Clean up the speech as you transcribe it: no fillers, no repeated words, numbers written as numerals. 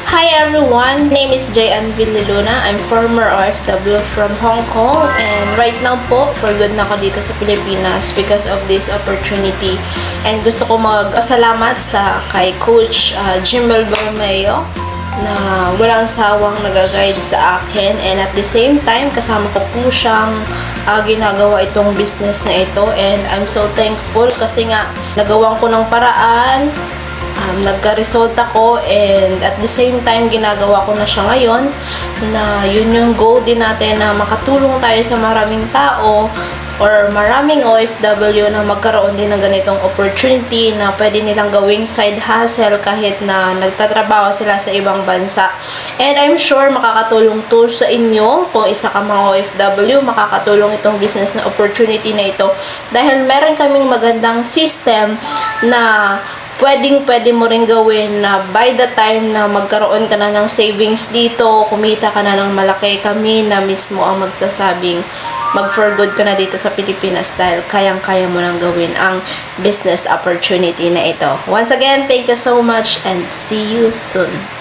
Hi everyone, my name is Jayan Villaluna. I'm former OFW from Hong Kong and right now po, for good na ako dito sa Pilipinas because of this opportunity. And gusto ko magpasalamat sa kay Coach Jimel Bermeo na walang sawang nag-guide sa akin, and at the same time kasama ko po siyang ginagawa itong business na ito, and I'm so thankful kasi nga nagawan ko ng paraan, nagka-result ako, and at the same time ginagawa ko na siya ngayon na yun yung goal din natin, na makatulong tayo sa maraming tao or maraming OFW na magkaroon din ng ganitong opportunity na pwede nilang gawing side hustle kahit na nagtatrabaho sila sa ibang bansa. And I'm sure makakatulong to sa inyo kung isa ka mga OFW, makakatulong itong business na opportunity na ito dahil meron kaming magandang system na pwede mo rin gawin na by the time na magkaroon ka na ng savings dito, kumita ka na ng malaki, kami na mismo ang magsasabing mag-for good ka na dito sa Pilipinas dahil kayang-kaya mo nang gawin ang business opportunity na ito. Once again, thank you so much and see you soon.